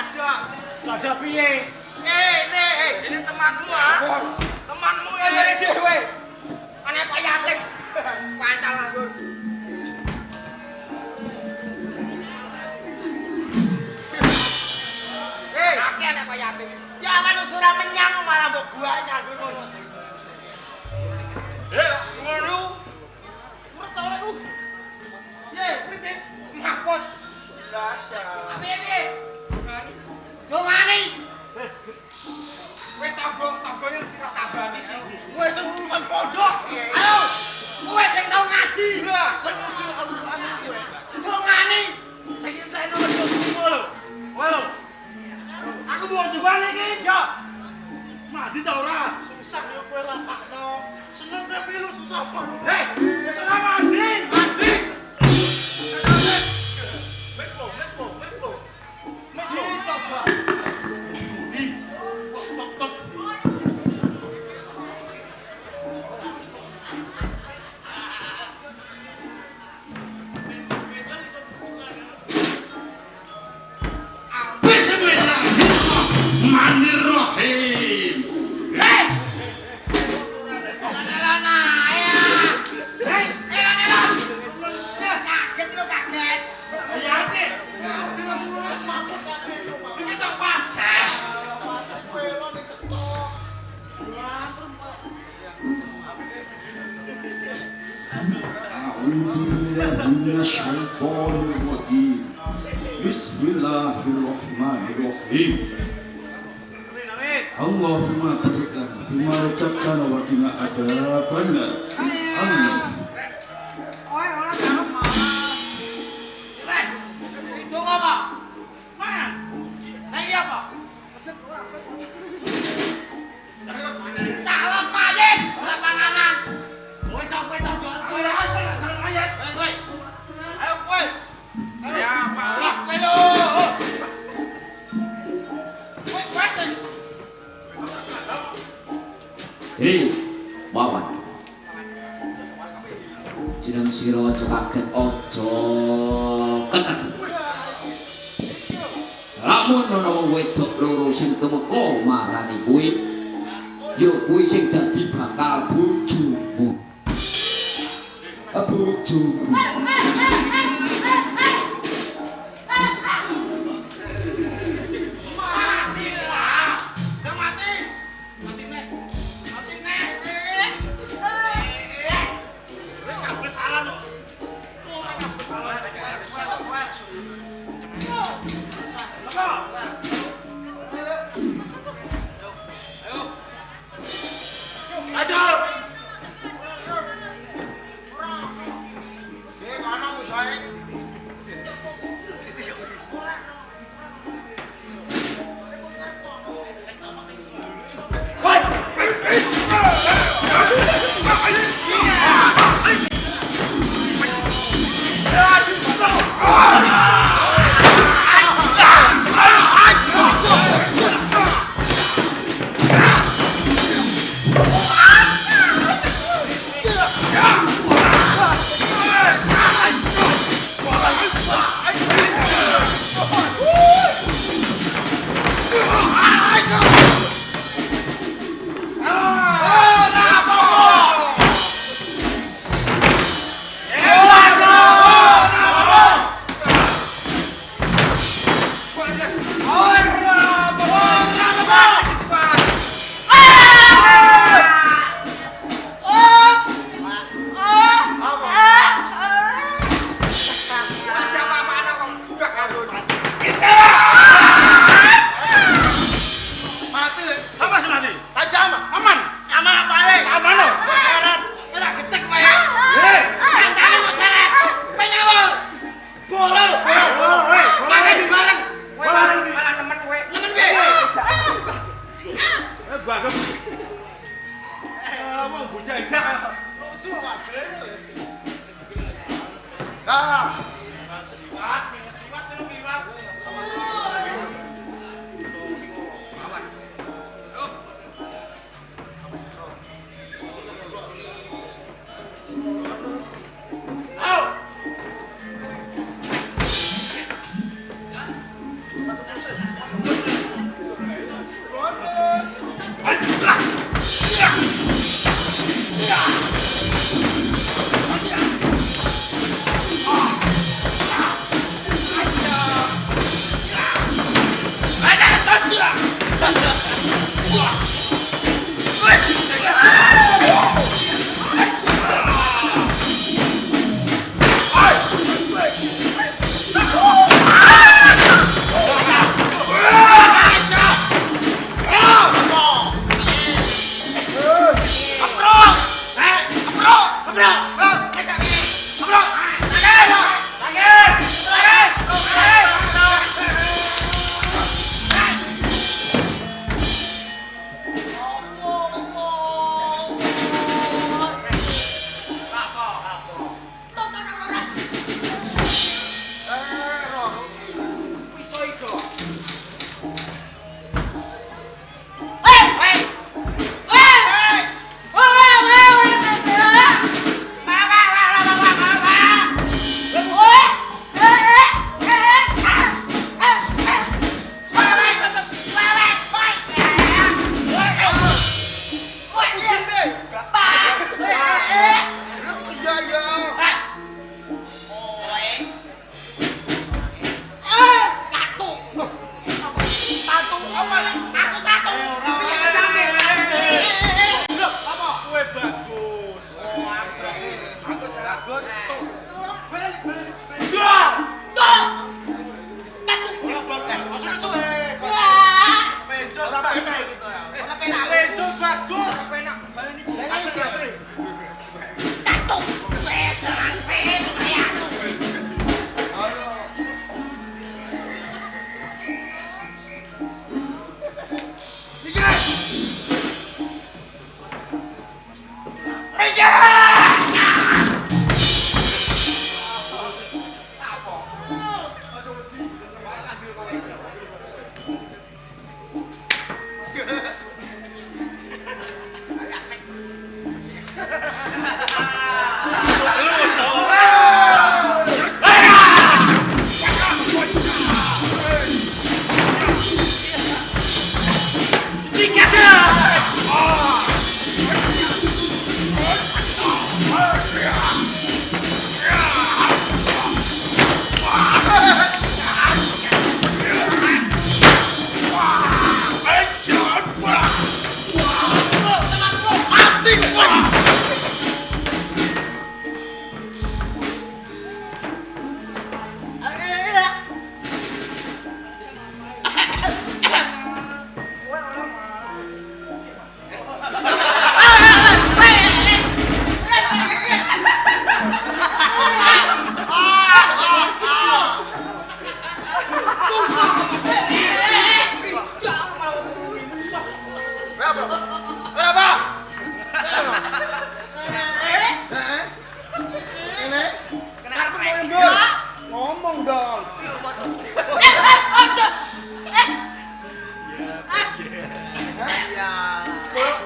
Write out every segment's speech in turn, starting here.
dadak. Dadak piye? Ini temanmu ah. Temanmu ya dari dhewe. Aneh Pak Yatim. Pancal nganggur. Akeh anek Pak Yatim. Ya kan ora menyang malah mbok gua nganggur ngono. Ngono. Urut ta aku. Ye, kritis. Mahpot. Dadak. Piye? Dongani. Kowe togone sira tabani. Kowe sing urusan pondok. Ayo. Kowe sing tau ngaji. Sing urusan Al-Qur'an kowe. Dongani. Sing entekno yo lho. Lho. Aku mau dongane iki, yo. Mati ta ora? Susah yo kowe rasakno. Seneng ta pilu susah apa? Hei, salam Andin. Andin. Lekpo. Coba. Bismillahirrahmanirrahim. Hei! Elana, ya. Hei, Elana. Kaget lu kaget. Ya, Ati. Kita fase. Fase kowe lo ning cetok. A'udzu billahi minasyaitonir rajim. Bismillahirrahmanirrahim. Allahumma barik lana fima razaqtana wa qina adzabannar. Amin. Oi, ora karo malah. Wes, itu apa? Mana? Lah iya apa? Calon mayit, ora panganan. Kowe cok jual. Kowe asal calon mayit. Kowe. Ayo kowe. Ya, malah kowe lho. Kowe wes. Hei, Wawan. Jeneng sira aja kaget aja ketek. Lamun ana wong wedok loro sing temeka marani kuwi, ya kuwi sing dadi bakal bojomu. Bojomu.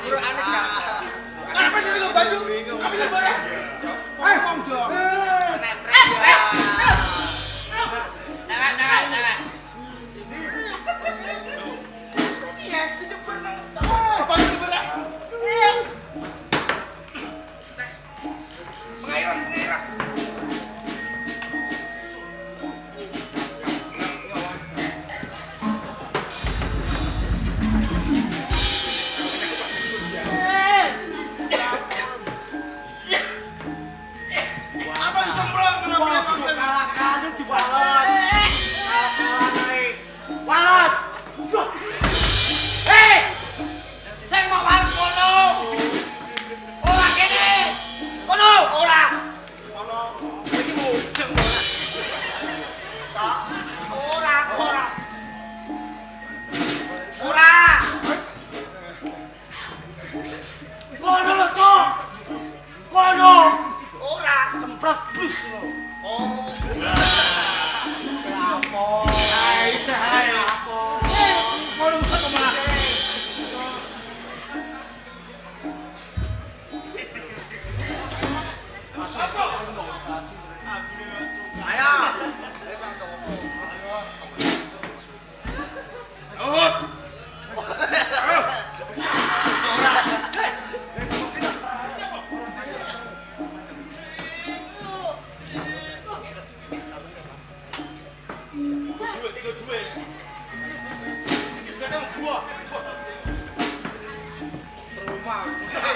Bro aneh kan? Kenapa dia lu baju? Kami lu barang. Mong dong. Jangan. Iya, cucuk berenang. Baju berenang. Iya. Pengairan. Abang sembrong kenapa kalah-kalah dibalas. Walas. Hei! Saya mau walas kono. Ora kene. Kono. Ora. Kono. Iki mudeng ora. Tak. Ora. Kono lho, Cuk. Kono. Ora. Semprot bus lho. Oh. Apa? Hai, saya apa? Mau musuh kemana? Apa? Saya.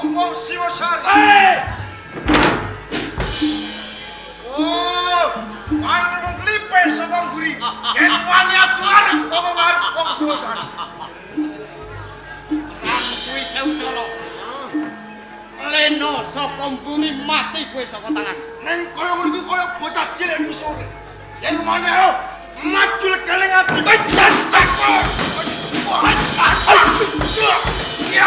wong Singosari. Oh, wani mung klipe saka mburi. Yen wani adu arep sama arep wong Singosari. Kuwi seucolo. Leno saka mburi mati kowe saka tangan. Ning kaya ngono iki kaya bocah cilik misore. Yen wani ayo maju kaleng ati kowe jancak. Ya.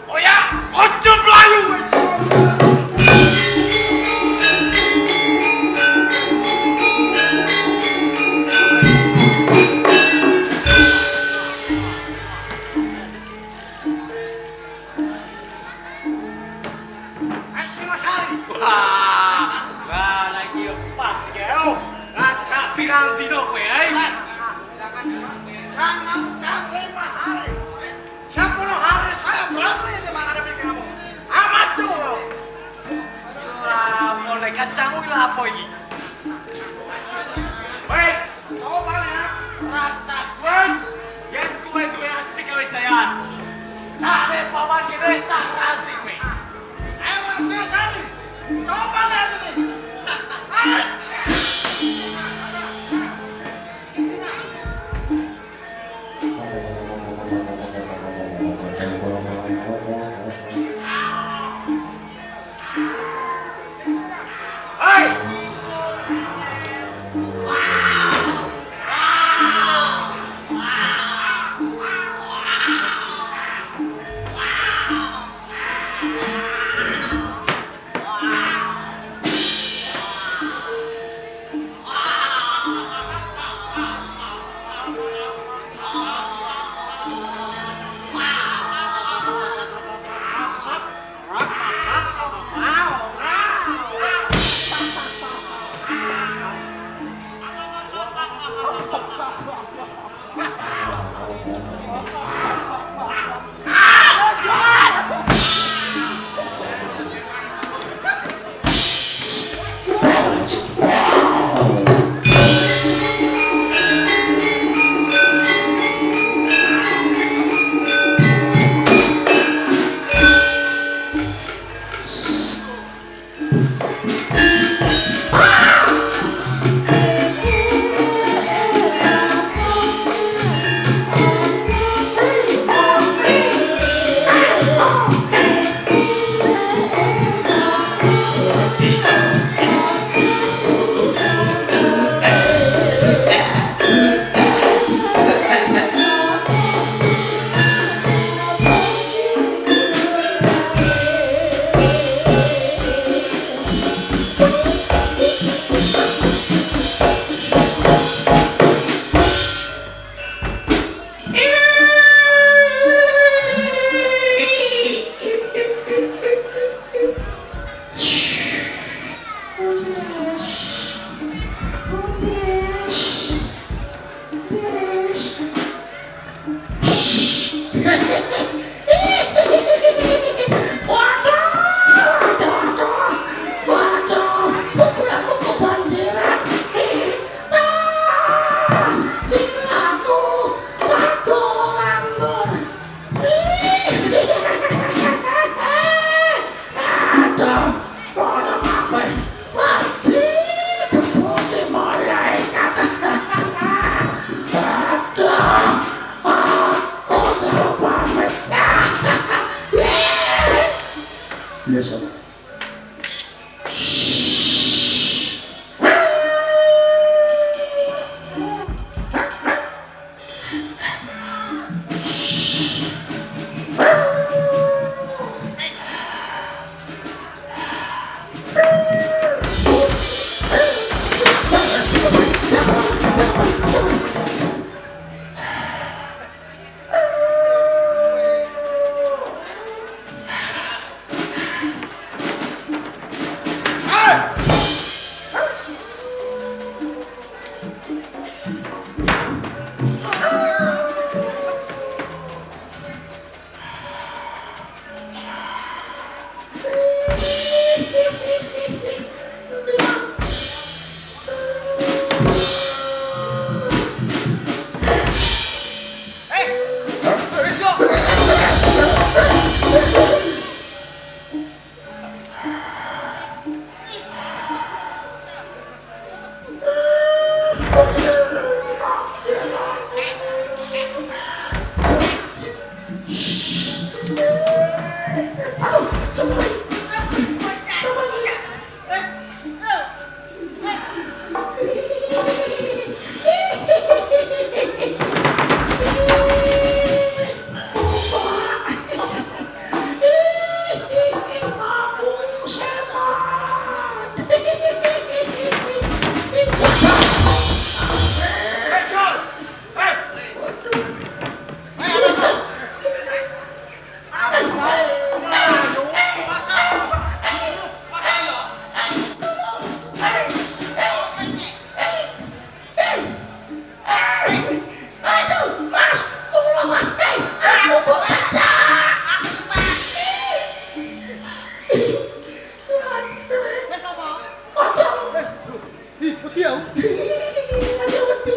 Oh ya, ojo mlayu wis. Wah, lagi pas kau. Ngajak pirang dino kowe, Jangan 5 hari. 10 hari saya berani di menghadapi kamu. Amat jauh. Wah, mulai kacangmu iki apa iki? Wes, Coba lihat. rasa suwen yen kowe duwe aji kewijayan. Tak pawan kene tak ranti kowe. Ayo langsung sari. Coba lihat ini. Hei!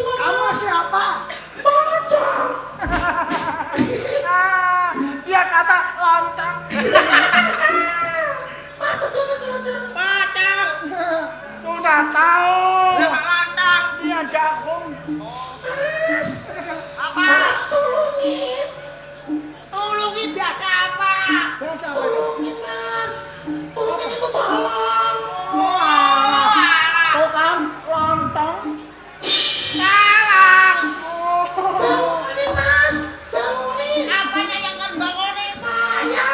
Kamu siapa? Dia kata lontong. Pacang. Sudah tahu. Lontong. Dia jagung. Apa? Tulungin biasa apa? Biasa apa? Tulungin mas. Tulungin itu tolong. Tuh kan lontong. Salah. Bangunin mas. Bangunin. Apanya yang kan bangunin? Saya.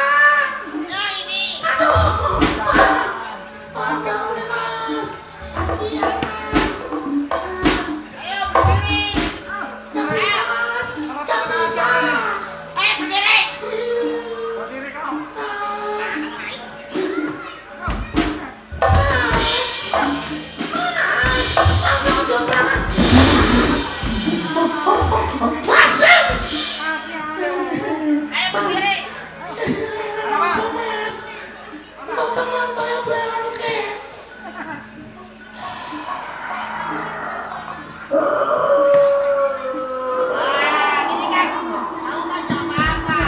Ya ini. Aduh mas. Tolong bangunin mas. Kasihan mas. Ayo berdiri. Gak bisa mas. Gak bisa. Ayo berdiri. Berdiri kamu. Mas. Langsung coba. Masuk. Ayo berdiri. Kenapa? Mas. Tonton mas kayak bangke. Gini kan. Kamu kan gak apa-apa.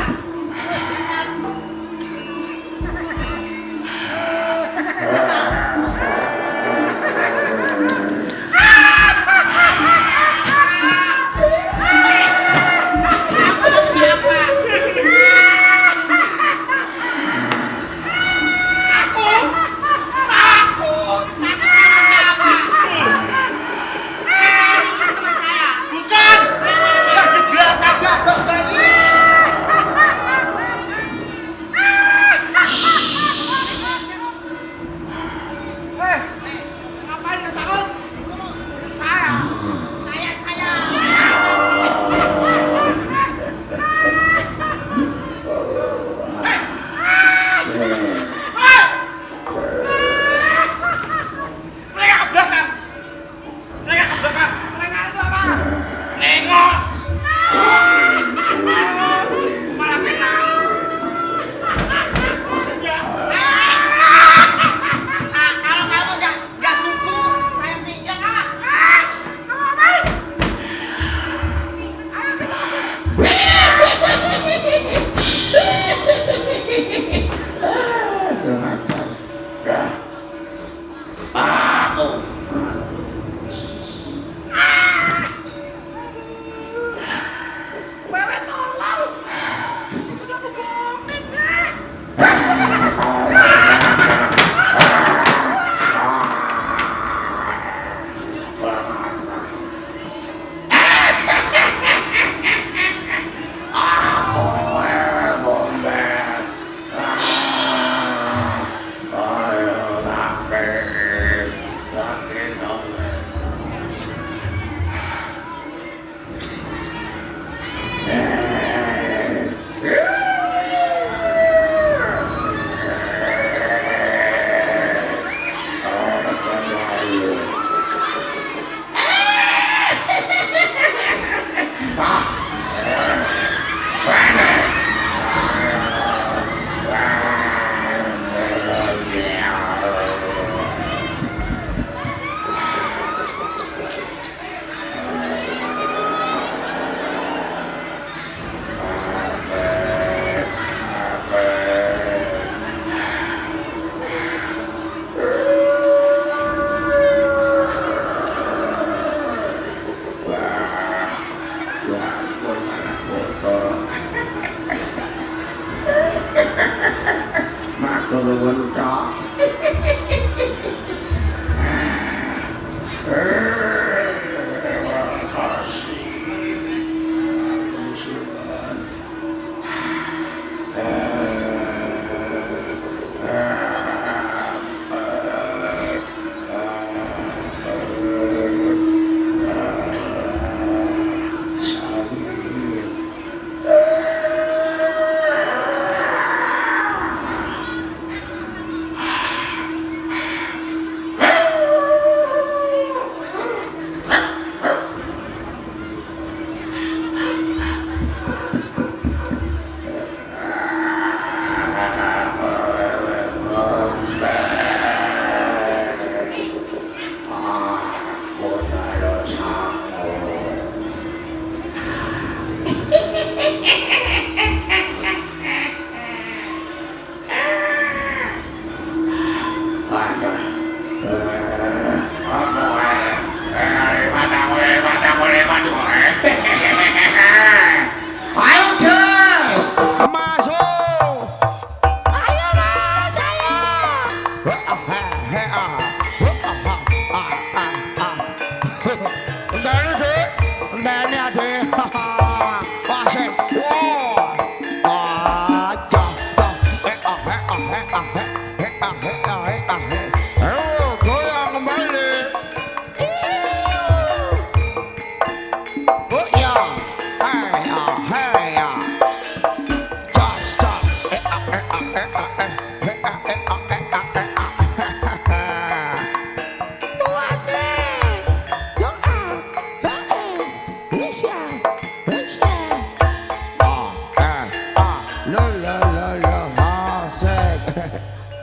rentak.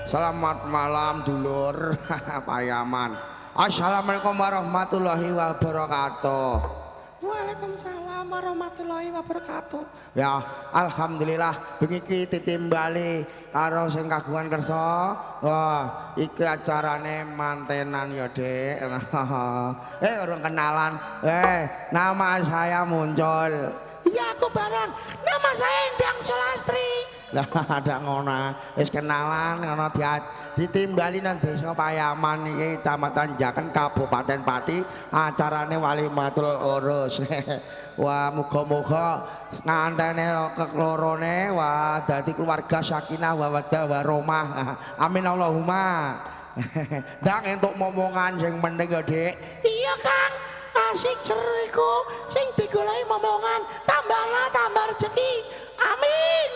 Selamat malam dulur Payaman. Assalamualaikum warahmatullahi wabarakatuh. Waalaikumsalam warahmatullahi wabarakatuh. Ya, alhamdulillah bengi iki ditimbali karo sing kagungan kersa. Wah, iki acarane mantenan ya, Dik. Urung kenalan. Nama saya muncul. Iya, aku barang. Nama saya Endang Sulastri. Lah ada ngono, wis kenalan ngono ditimbali nang Desa Payaman iki Kecamatan Jaken Kabupaten Pati, acarane Walimatul Urus. Wah, muga-muga ngantene keklorone wah dadi keluarga sakinah mawaddah warahmah. Amin Allahumma. Ndang entuk momongan sing penting ya, Dik. Iya, Kang. Asik seru iku sing digoleki momongan, tambah rezeki. Amin.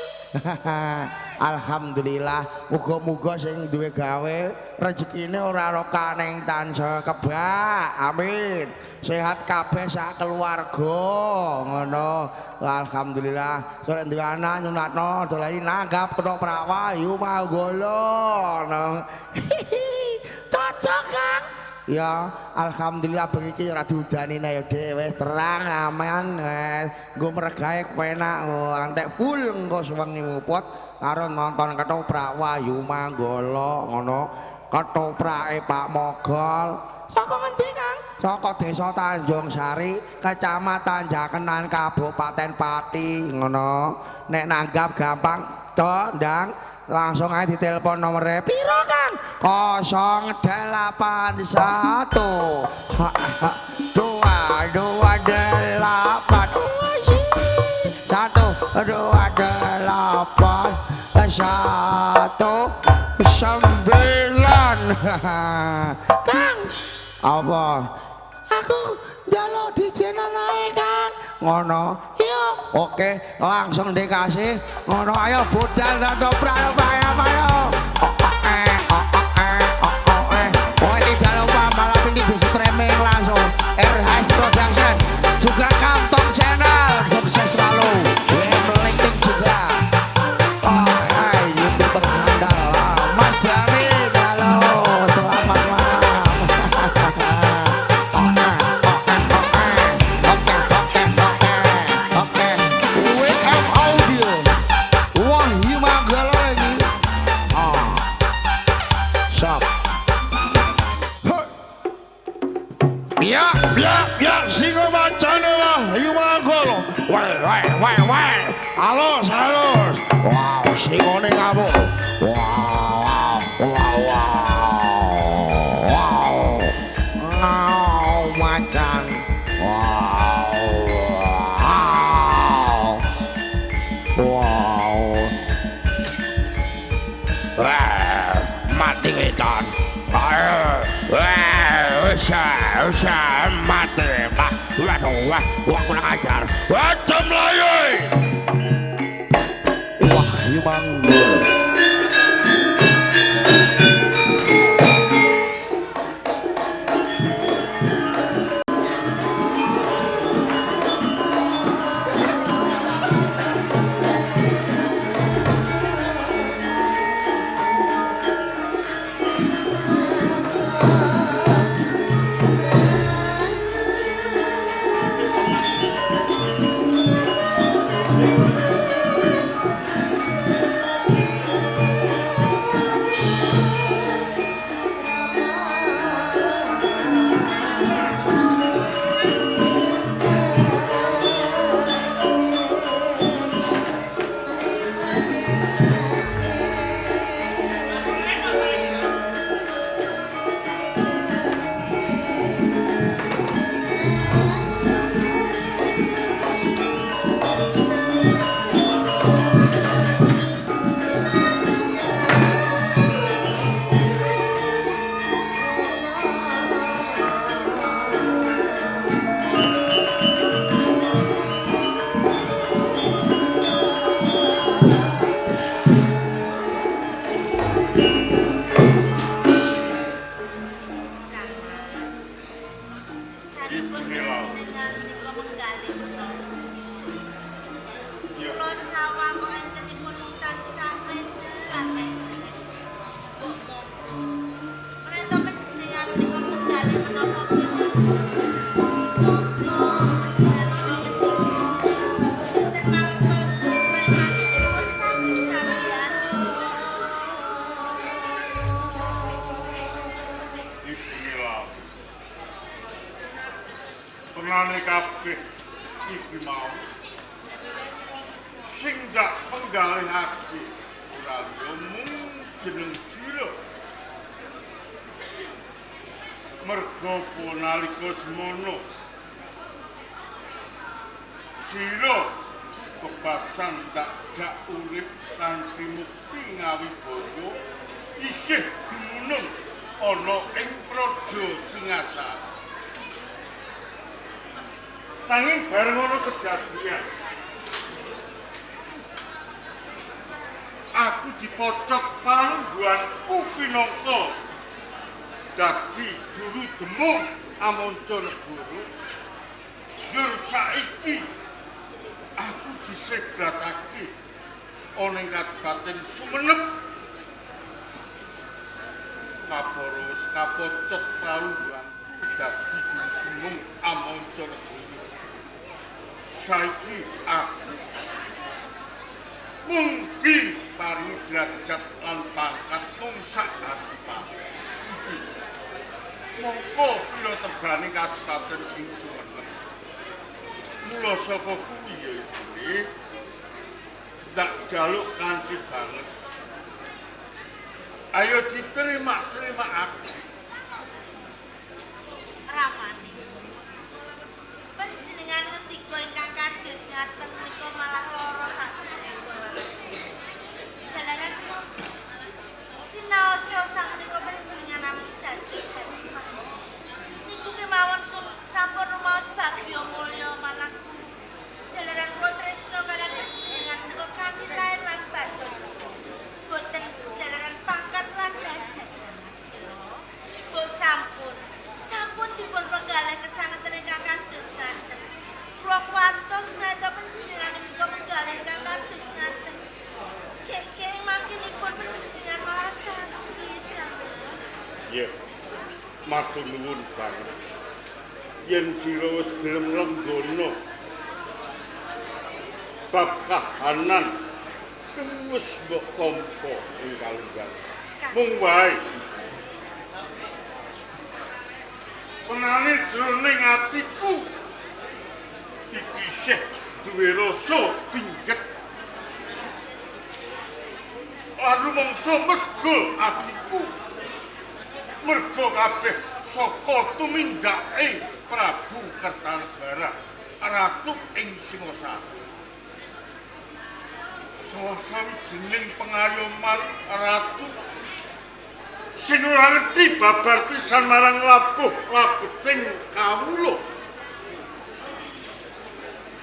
Alhamdulillah, muga-muga sing duwe gawe rezekine ora ora kaneng tansah kebak. Amin. Sehat kabeh sak keluarga ngono. Alhamdulillah, sore duwe anak nyunatno dolani nanggap kena prawayu manggolo. Cocok, Kang. Ya, alhamdulillah bengi iki ora diudani ya, Dik. Wis terang aman, nggo mregahe penak, antek full engko sewengi muput karo nonton ketoprak Wahyu Manggala ngono. Ketoprake Pak Mogol. Saka ngendi, Kang? Saka Desa Tanjung Sari, Kecamatan Jakenan, Kabupaten Pati ngono. Nek nanggap gampang, Cok, Ndang. Langsung aja ditelepon nomornya piro, Kang? 081 228 Kang, apa? aku njaluk dijenan ae, Kang. Ngono. Iya. Oke, langsung dikasih. Ngono, ayo budal dan dobrak ayo. Oh, tidak lupa malam ini di streaming langsung RHS Production juga Kantong Channel, sukses selalu. Linking juga. YouTuber handal Mas Jamin. Halo, selamat malam. Oke. WM Audio Wahyu Manggala lagi. Shop. Ya, singo macane Wahyu Manggala. Wah. Halo, salus. Wow, singone ngabuk. Wow. wecan. Ayo, usah mati, Pak. Waduh, wah kurang ajar. Wah, Melayu. Wah, Manggolo. Pernane kabeh iki mau sing dak penggalihake ora mung jeneng sira. Mergo nalika semono sira kepasan dak jak urip kanthi mukti ngawi boyo isih dumunung ana ing praja Singasari. Nanging bareng ngono kedadian aku dipocok palungguanku pinangka dadi juru demung Amancanegara. Dur saiki aku disedhatake ana ing Kabupaten Sumenep. Kaporos kapocok palungguanku dadi juru demung Amancanegara. Saiki aku mung diparingi derajat lan pangkat mung sak adipati. Mongko pira tegane kabupaten ing Sumenep. Mula saka kuwi ya iki ndak jaluk kanthi banget. Ayo diterima aku. Ramane. Panjenengan ngendika ingkang kados ngaten menika malah lara sajroning. Jalaran menapa? Sinaosa sakmenika panjenengan namung dados niku kemawon sampun rumaos bagya mulya manah. Jalaran kula tresna kaliyan panjenengan menika kanthi lair lan bados. Boten jalaran pangkat lan derajat. Bo sampun dipun penggalih kesaneten ingkang kados ngaten. Kula kuwatos menapa panjenengan menika penggalih ingkang kados ngaten. Kek mangkinipun panjenengan malah sakti Mas. Iya. Matur nuwun banget. Yen sira wis gelem lenggono bab kahanan wis mbok tampa ing kalunggan. Mung wae. Penane jroning atiku iki isih duwe rasa pinget. Aku mongso mesgul atiku. Mergo kabeh saka tumindake Prabu Kertanegara Ratu ing Singasari. Salah sawijining pengayoman Ratu sing ora ngerti babar pisan marang labuh-labeting kawula.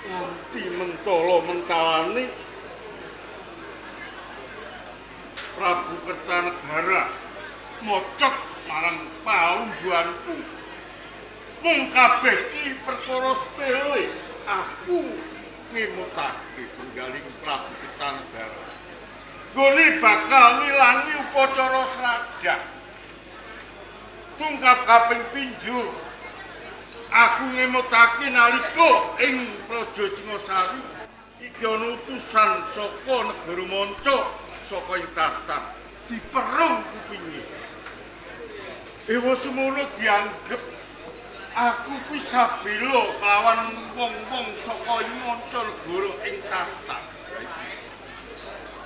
Nganti mentala mentalane Prabu Kertanegara mocok marang palungguhanku. Mung kabeh iki perkara sepele. Aku ngemutake tunggaling Prabu Kertanegara. Gone bakal ngilangi upacara sradah. Tungkap kaping pinjur aku ngemutake nalika ing Praja Singasari iki ana utusan saka negara manca saka ing Tartar diperung kupinge. Ewa semono dianggep aku kuwi sabela kelawan wong-wong saka ing manca negara ing Tartar.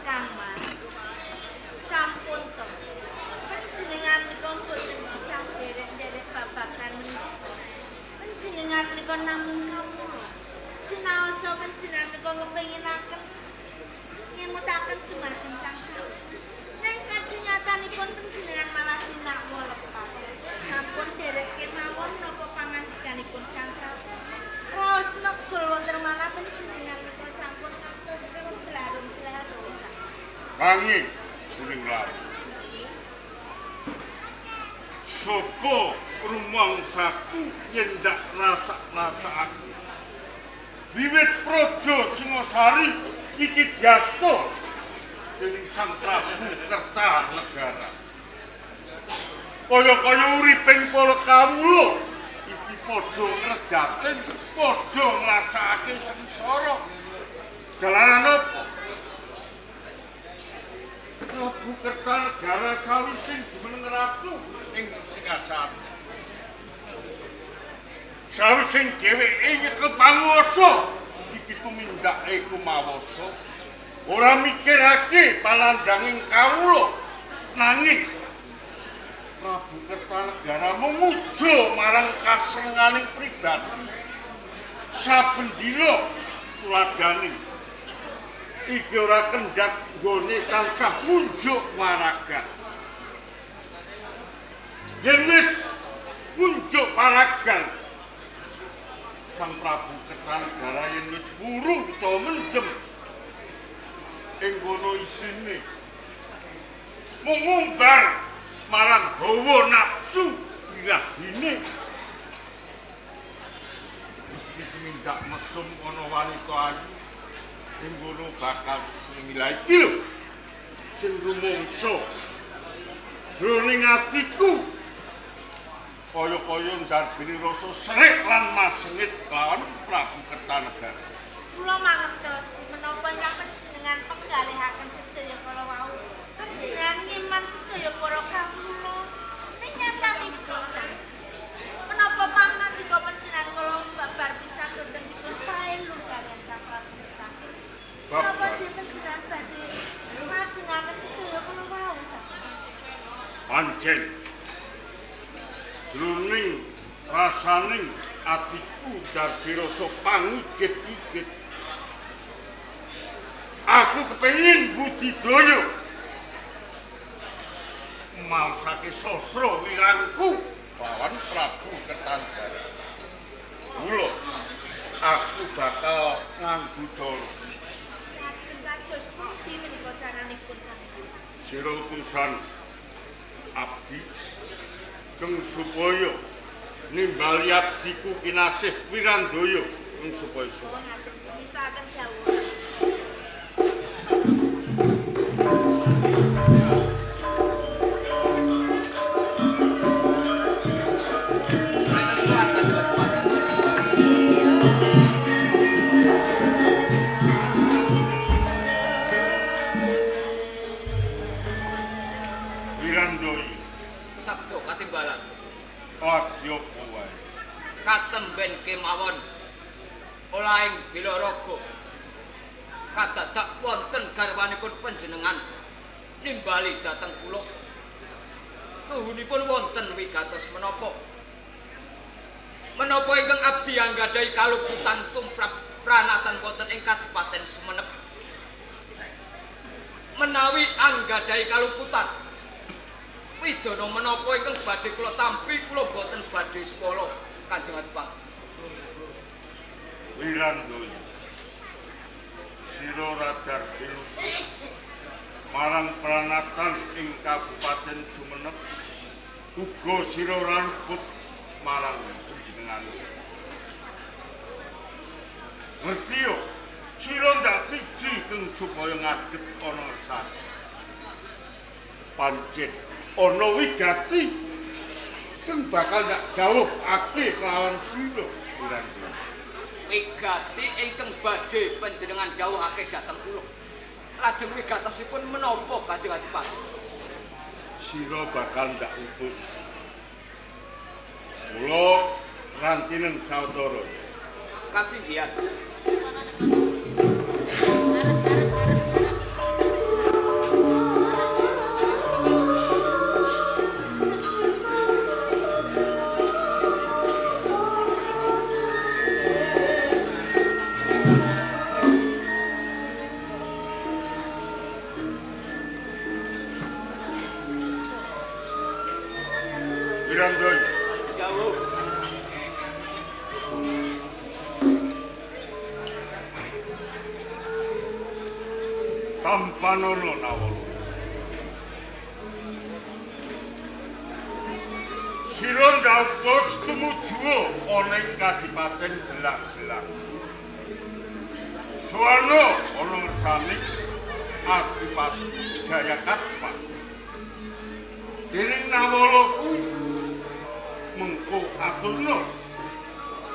Kang Mas, sampun to. Panjenengan menika boten sisah derek-derek babagan menika. Panjenengan menika namung kawula. Sinaosa panjenengan menika ngepenginaken ngemutaken dumateng Sang Hyang. Nang kadinyatanipun panjenengan malah tinakwa lepat. Sampun derek kemawon napa pangandikanipun Sang Hyang. Raos megul wonten manah panjenengan menika sampun ngantos kewek glarum-glarum. Angin kuning laut. Soko rumangsaku yen ndak rasa-rasakake. Wiwit Praja Singasari iki diasta dening Sang Prabu Kertanegara. Kaya-kaya uriping para kawula iki padha ngredaten, padha ngrasakake sengsara. Jalaran apa? Prabu Kertanegara sawising jumeneng ratu ing Singasari. Sawising dheweke nyekel panguwasa iki tumindake kumawasa. Ora mikirake palandanging kawula nanging Prabu Kertanegara memuja marang kasenenganing pribadi. Saben dina tuladhane iki ora kendhat nggone tansah munjuk waragan. Yen wis munjuk waragan Sang Prabu Kertanegara yen wis wuru utawa mendem ing kono isine mung ngumbar marang hawa nafsu birahine. Mesti tumindak mesum ana wanita ayu ing kono bakal semilah iki lho sing rumangsa jroning atiku kaya-kaya ndarbini rasa serik lan masengit kelawan Prabu Kertanegara. Kula mangertosi menapa ingkang panjenengan penggalihaken sedaya kala wau. Panjenengan ngiman sedaya para kawula. Ning nyatanipun menapa pangandika panjenengan kala babar pisadoten dipun paelu kaliyan Sang Prabu Kertanegara. Menapa panjenengan badhe majengaken sedaya kala wau. Pancen jroning rasaning atiku dadi rasa pangigit-igit. Aku kepengin budidaya maosake sastra wirangku lawan Prabu Kertanegara. Mula aku bakal nganggo cara. Lajeng kados pundi menika caranipun Kang Mas? Sira utusan abdi keng supaya nimbali abdiku kinasih Wirandaya keng supaya Kula ngatur semistakaken dawuh. Wirandaya sabda katimbalan adya kuwae katemben kemawon olahing Bilaraga kadadak wonten garwanipun panjenengan nimbali dhateng kula tuhunipun wonten wigatos menapa ingkang abdi anggadhahi kaluputan tumrap pranatan wonten ing Kadipaten Sumenep menawi anggadhahi kaluputan pidana menapa ingkang badhe kula tampi kula boten badhe sekolah Kanjeng Adipati. Wirandoyo sira radar pinutu marang pranatan ing Kabupaten Sumenep uga sira raluput marang panjenengan. Ngerti yo sira ndak piji keng supaya ngadep ana ngersani. Pancen ana wigati keng bakal ndak dawuhake kelawan sira Wirandoyo. Wigati ingkang badhe panjenengan dawuhake dhateng kula. Lajeng wigatosipun menapa Kanjeng Adipati? Sira bakal ndak utus. Kula rantinen saudara. Kasinggihan. Wirandoyo Dawuh. Tampanono Nawala. Sira ndautus tumuju ana ing Kadipaten Gelang-Gelang. Suwana ana ngersani Adipati Jayakatpa. Dening Nawala kuwi mengko aturna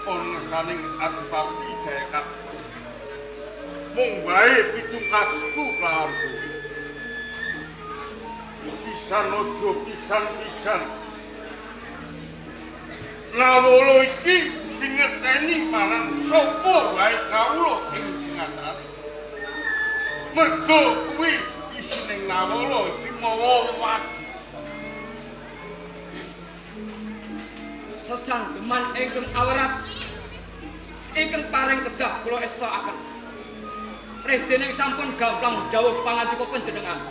ana ngersani Adipati Jayakatpa. Mung wae pitungkasku kelawan kowe. Pisan aja pisan-pisan. Nawala iki dingerteni marang sapa wae kawula ing Singasari. Mergo kuwi isining Nawala iki mawa wadi. Sesanggeman ingkang awrat ingkang paring kedah kula estakaken. Dening sampun gamplang dawuh pangandika panjenengan.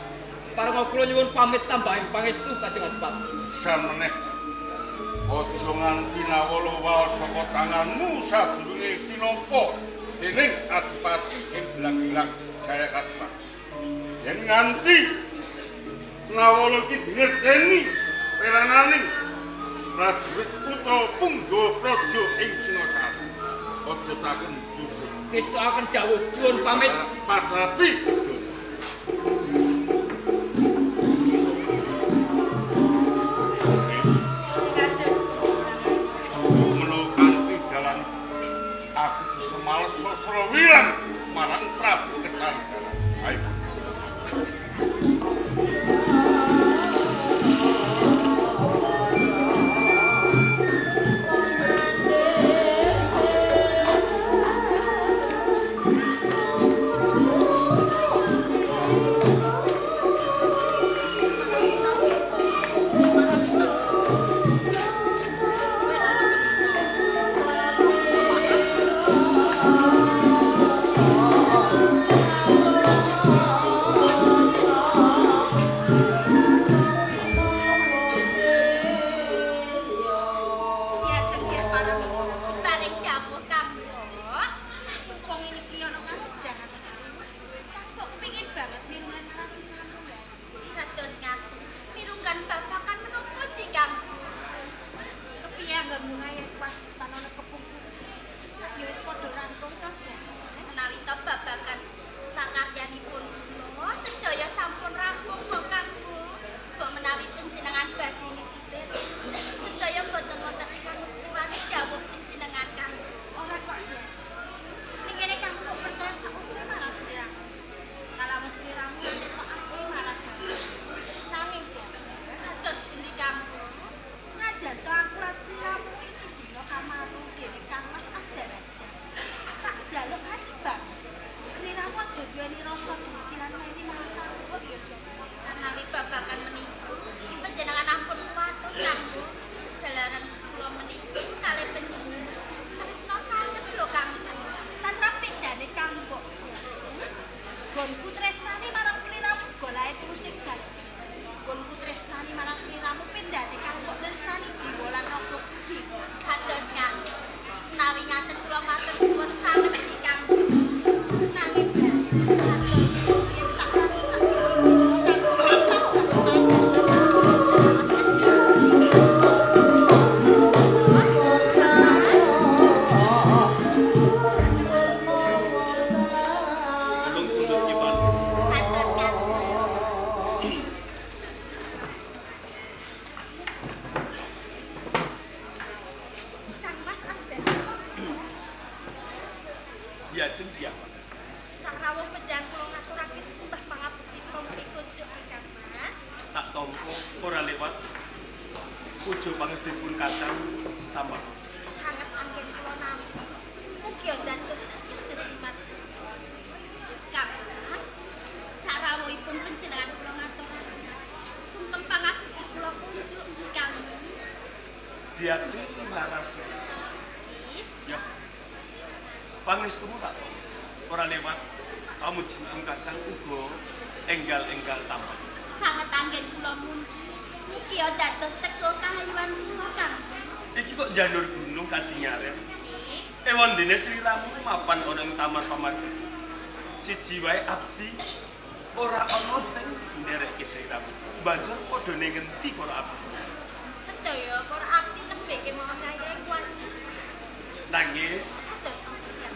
Parenga kula nyuwun pamit tambahing pangestu Kanjeng Adipati. Sameneh aja nganti Nawala waos saka tanganmu sadurunge tinampa dening Adipati ing Gelang-Gelang Jayakatpa. Yen nganti Nawala iki dingerteni perananing prajurit utawa punggawa praja ing Singasari. Aja takon dosa. Ngestokaken dawuh nyuwun pamit. Patrapi menawa kanthi dalan aku bisa males sosro wirang marang Prabu Kertanegara. Ayo. ora lewat pujo pangestinipun Kakang Tamah. Sangat anggen kula nampi. Mugi dados jejimat. Kang Mas, sarawuhipun panjenengan kula ngaturaken. Sungkem pangabdi kula kunjuk Kang Mas. Diaji laras. Ya. Pangestumu tak ora lewat pamujipun Kakang uga enggal-enggal Tamah. Sangat anggen kula mugi. Mugi dados teko kahayuan kula Kang Mas. Iki kok janur gunung kadingaren. Ewan dene sliramu mapan ana ing taman pamarga. Siji wae abdi ora ana sing ndereke sliramu. Banjur padha ning ngendi para abdi? Sedaya para abdi nembeke mawon kaya wajib. Nanging Dados sampeyan.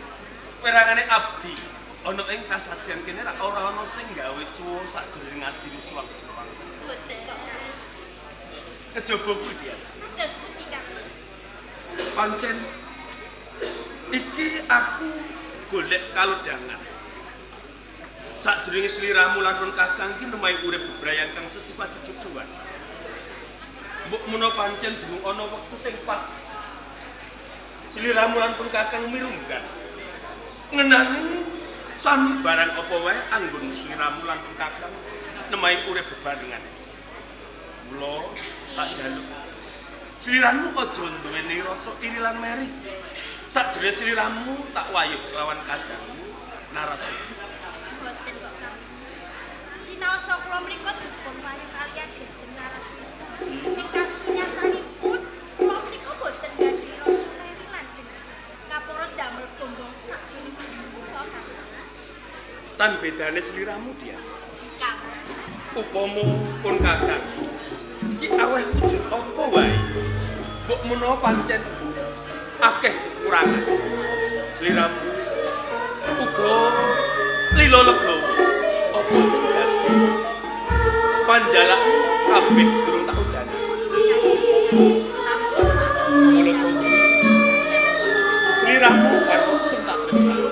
perangane abdi ana ing kasatriyan kene ora ana sing gawe cuwo sakjroning adine suwang-suwang. Boten kok. Kejaba kuwi diaji. Dados pundi Kang Mas? Pancen iki aku golek kalodhangan. Sakjroning sliramu lan Kakang iki nemahi urip bebrayan kang sesifat jejuduan. Mbok menawa pancen durung ana wektu sing pas. Sliramu lan Kakang mirunggan. Ngenani sami barang apa wae anggon sliramu lan Kakang nemahi urip bebarengan. Mula tak jaluk sliramu aja duweni rasa iri lan merih. Sakjroning sliramu tak wayuh lawan kadangmu Narasena. Boten kok Kang. Sinaosa kula mriku dipun wayuh kaliyan Dèjeng Narasena. Ing kasunyatanipun kula mriku boten gadhi rasa iri lan dengki. Kapara damel gombong sakjroning kula Kang Mas. Tan bedane sliramu dia. Kang Mas. Upama pun Kakang iki aweh wujud apa wae. Mbok menawa pancen akeh kekurangan. Sliramu uga lila lega. Apa sing panjalakmu kabeh durung tak udani. Mula sono sliramu karo sing tak tresnani.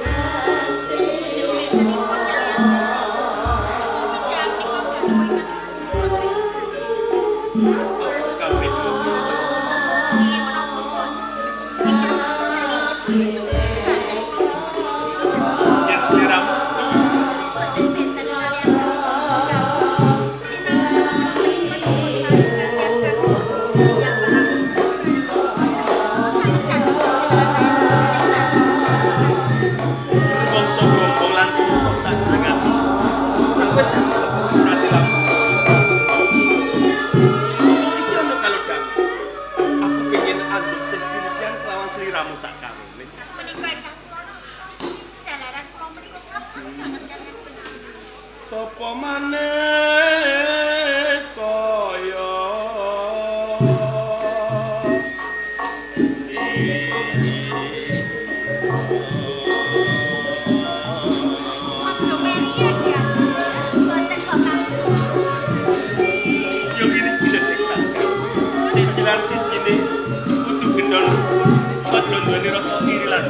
Sopo manis kaya yo gini bisa sing tak siji lan sijine kudu gendol aja duweni rasa iri lan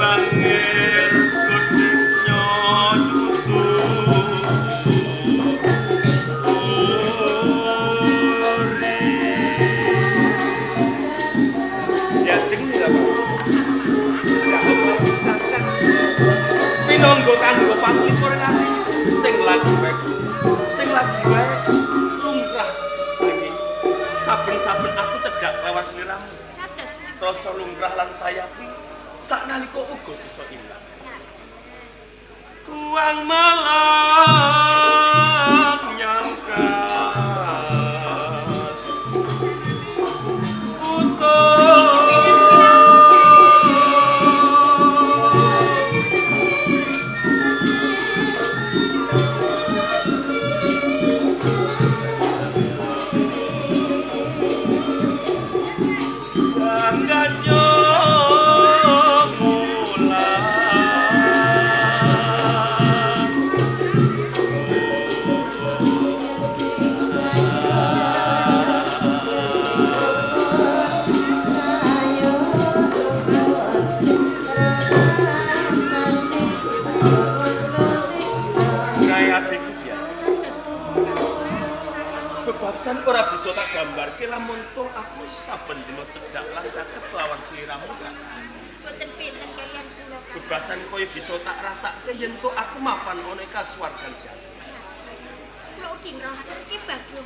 bangir kudiknya dudu ya ting apa pinonggo kanggo pangipur ngati sing lagi wae lumrah iki saben-saben aku cedhak lewat sliramu rasa lumrah lan sayapi saknalika uga bisa ilang. Tuang malam nyangka pisan ora bisa tak gambarke lamun to aku saben dina cedhak lan caket lawan sliramu sak. Boten pinten kalian kula. Bebasan koyo bisa tak rasake yen to aku mapan ana kasuwargan jasa. Kula ugi ngrasake bagyo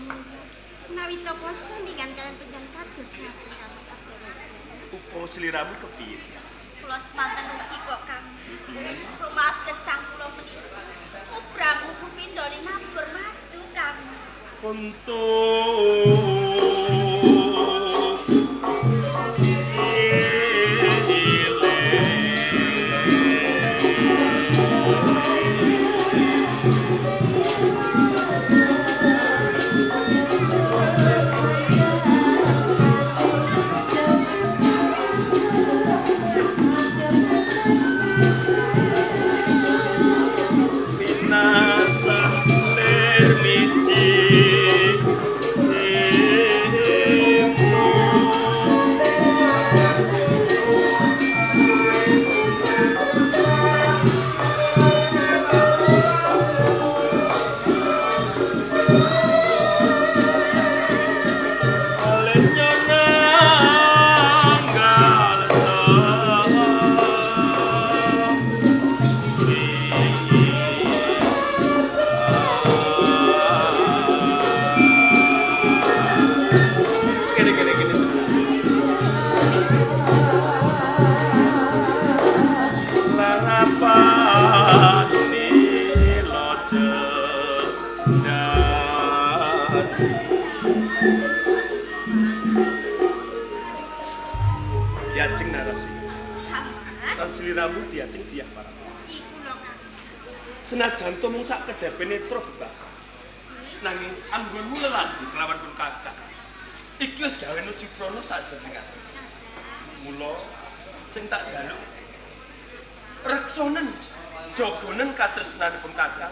menawi to posandingan kalian panjenengan kados ngaten Mas Abdurrahman. Upo sliramu kepiye? Kula semanten ugi kok Kang. Rumas gesang kula menika. Ubramu kupindhone nabur madu Kang. Diajeng narasi. Lan sliramu diajeng diah para. Senajan to mung sak kedhepe netra bebas. Nanging anggonmu lelaki kelawan pun kakak. Iki wis gawe nuju prana sajenengan. Mula sing tak jaluk reksonen jogonen katresnanipun kakak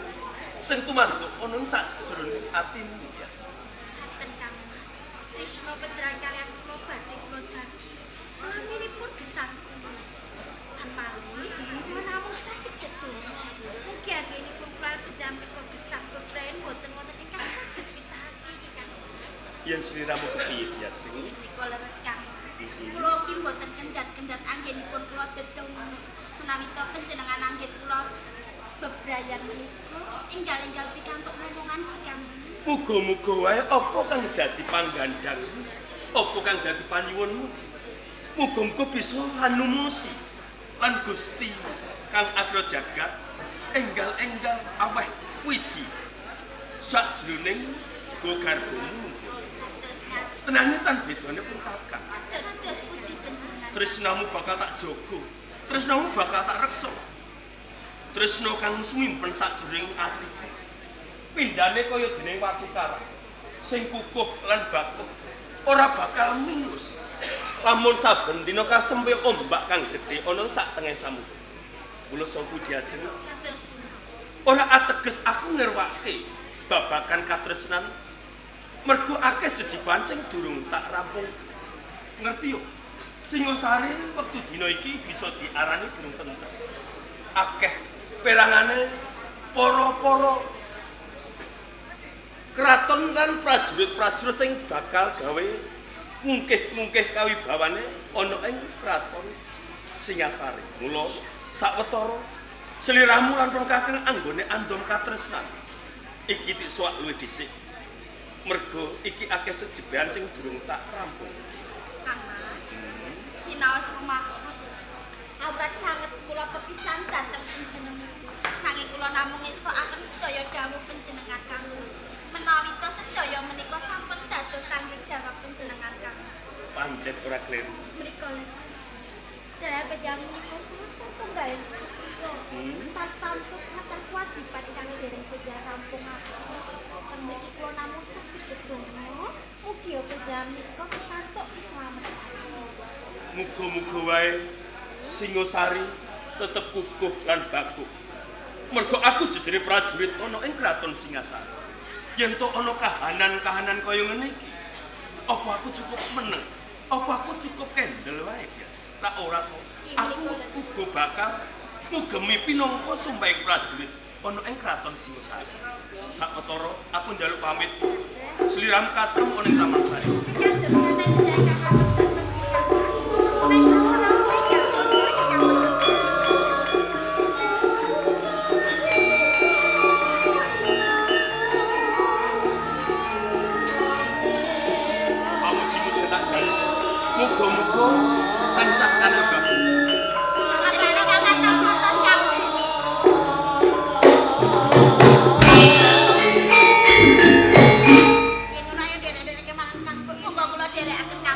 sing tumantuk ana sak jroning atimu ya. Tentang Mas. Krishna pedran kalian kula badhe kula janji. Selaminipun gesang kula. Ampali kula namung saged ketul. Mugi anggenipun kula pedampi kok gesang bebrayan boten wonten ingkang saged pisahake iki Kang Mas. Yen sliramu kepiye diajeng? Menika leres Kang. Kula ugi boten kendhat-kendhat anggenipun kula dedeng menawi to panjenengan anggen kula bebrayan menika enggal-enggal pikantuk momongan jikang. Muga-muga wae apa kang dadi panggandang, apa kang dadi panyuwunmu. Muga-muga bisa hanumusi lan Gusti kang agra jagat enggal-enggal aweh wiji sajroning go garbomu. Tenane tan bedane pun kakak. Terus putih panjenengan. Tresnamu bakal tak jaga. Tresnamu bakal tak reksa. Tresna kang sumimpen sajroning atiku. Pindhane kaya dening watu karang sing kukuh lan bakuh ora bakal mingus. Lamun saben dina kasempe ombak kang gedhe ana sak tengah samudra. Kula sangku diajeng. Ora ateges aku ngerwake babakan katresnan mergo akeh jejiban sing durung tak rampung. Ngerti yo? Singosari wektu dina iki bisa diarani durung tentrem. Akeh perangane para-para keraton lan prajurit-prajurit sing bakal gawe ngungkih-ngungkih kawibawane ana ing kraton Singasari. Mula sawetara sliramu lan rong kakang anggone andom katresnan. Iki tik suwak luwih dhisik. Mergo iki akeh sejebean sing durung tak rampung. Kang Mas. Sinaos rumaos. Awrat sanget kula pepisan dhateng panjenengan. Nanging kula namung ngestokaken sedaya dawuh panjenengan Kang Mas. Menawi to sedaya menika sampun dados tanggung jawab panjenengan Kang. Pancet ora kleru. Mriko leres. Jaya panjenengan menika satunggaling sedaya. Tantuk ngaten kewajiban kang dereng kejar rampungaken. Mriki kula namung saged ndedonga mugi panjenengan menika pikantuk keslametan. Muga-muga wae Singosari tetep kukuh lan bakuh. Mergo aku jejere prajurit ana ing kraton Singasari. Yen to ana kahanan-kahanan kaya ngene iki, apa aku cukup meneng? Apa aku cukup kendel wae ya? Tak ora to. Aku uga bakal ngugemi pinangka sumpahing prajurit ana ing kraton Singosari. Sakmetara aku njaluk pamit. Sliramu katrem ana ing Taman Sari. Kados ngeten daya kados santos kita. Mesa ora ingkang kono ingkang Pamujimu sing tak jaluk. Muga-muga tansah kanegas. derek-derek kemangkang, monggo kula derekaken